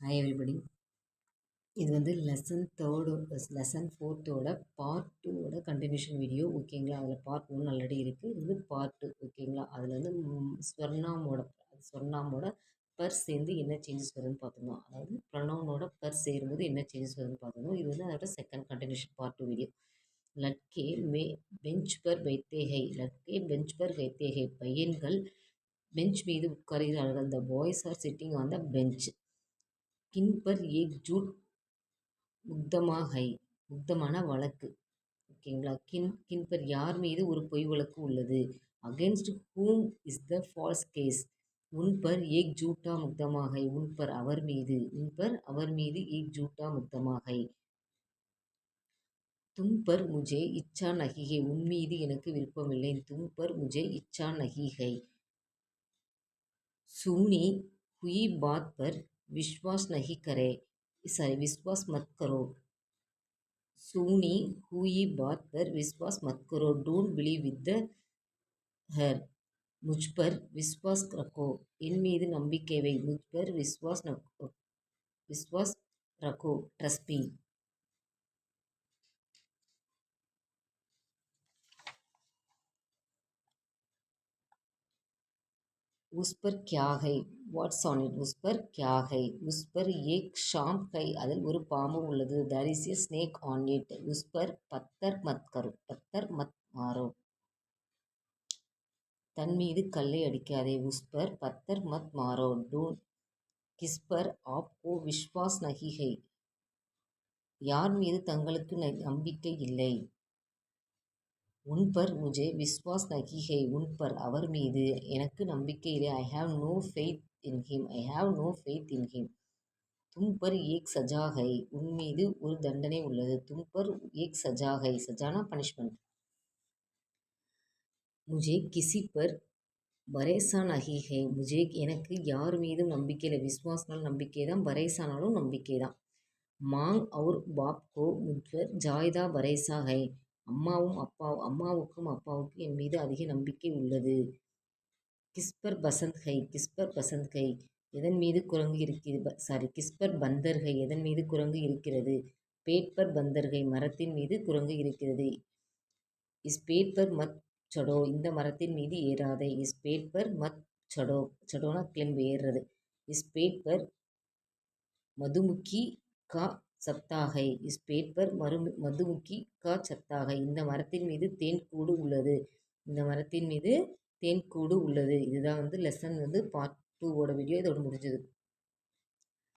Hi everybody. இது வந்து lesson 4 part 2 continuation video ஓகேங்களா. அதில் பார்ட் 1 ஆல்ரெடி இருக்குது. இது பார்ட் 2 ஓகேங்களா. அதில் வந்து ஸ்வர்ணாமோட பர் சேர்ந்து என்ன சேஞ்சஸ் வருதுன்னு பார்த்துருந்தோம். அதாவது ப்ரொனவுனோட பர் சேரும்போது என்ன சேஞ்சஸ் வருதுன்னு பார்த்துருந்தோம். இது வந்து அதோட செகண்ட் கண்டினியூஷன் பார்ட் 2 வீடியோ. லட்கே பெஞ்ச் பர் வைத்தேகை, லட்கே பெஞ்ச் பர் வைத்தேகை, பையன்கள் பெஞ்ச் மீது உட்காருகிறார்கள். The boys are sitting on the bench. கின் பர் ஏக் ஜூட் முக்தமா ஹை, முக்தமான வழக்கு ஓகேங்களா. கின் பர் யார் மீது ஒரு பொய் வழக்கு உள்ளது. Against whom is the false case. உன் பர் ஏக் ஜூட்டா முக்தமா ஹை, உன் பர் அவர் மீது ஏக் ஜூட்டா முக்தமா ஹை. தும் பர் முஜே இச்சா நஹி ஹை, உன் மீது எனக்கு விருப்பமில்லை. தும் பர் முஜே இச்சா நஹி ஹை. सुनी हुई बात पर विश्वास नहीं करे, विश्वास मत करो. सुनी हुई बात पर विश्वास मत करो. Don't believe with her. मुझ पर विश्वास रखो, என் மீது நம்பிக்கை வை. मुझ पर विश्वास रखो, ट्रस्ट मी. उस पर क्या है, வாட்ஸ் ஆன் இட். உஸ் பர் கியா ஹை, உஸ் பர் ஏக் ஷாம் ஹை, அதில் ஒரு பாம்பு உள்ளது. There is a snake on it. உஸ் பர் பத்தர் மத் கரோ, பத்தர் மத் மாரோ, தன் மீது கல்லை அடிக்காதே. உஸ் பர் பத்தர் மத் மாரோ. டோன்ட் கிஸ் பர் ஆப்கோ விஸ்வாஸ் நஹி ஹை, யார் மீது தங்களுக்கு நம்பிக்கை இல்லை. உன் பர் முஜே விஸ்வாஸ் நஹி ஹை, உன் பர் அவர் மீது எனக்கு நம்பிக்கை இல்லை. I have no faith in him, I have no faith in him. தும் பர் ஏக் சஜா ஹை, உன் மீது ஒரு தண்டனை உள்ளது. தும் பர் ஏக் சஜா ஹை, சஜானா பனிஷ்மெண்ட். முஜே கிசி பர் பரேசா நஹி ஹை, முஜே எனக்கு யார் மீதும் நம்பிக்கை இல்லை. விஸ்வாஸ்னால் நம்பிக்கை தான், பரேசானாலும் நம்பிக்கை தான். மாங் அவுர் பாப் கோ முஜ் பர் ஜாய்தா பரேசா ஹை, அம்மாவுக்கும் அப்பாவுக்கும் என் மீது அதிக நம்பிக்கை உள்ளது. கிஸ்பர் பசந்த் ஹை, கிஸ்பர் பசந்த் ஹை, எதன் மீது குரங்கு இருக்கிறது. கிஸ்பர் பந்தர் ஹை, எதன் மீது குரங்கு இருக்கிறது. பேப்பர் பந்தர் ஹை, மரத்தின் மீது குரங்கு இருக்கிறது. இஸ் பேப்பர் மத் சடோ, இந்த மரத்தின் மீது ஏறாதே. இஸ் பேப்பர் மத் சடோ, சடோனா கிளம்பி ஏறுறது. இஸ் பேப்பர் மதுமுக்கி கா சத்தாகை, இஸ் பேப்பர் மதுமுக்கி கா சத்தாகை, இந்த மரத்தின் மீது தேன் கூடு உள்ளது. இந்த மரத்தின் மீது தேன் கூடு உள்ளது. இதுதான் வந்து லெசன் வந்து பார்ட் 2 வீடியோ. இதோட முடிஞ்சது.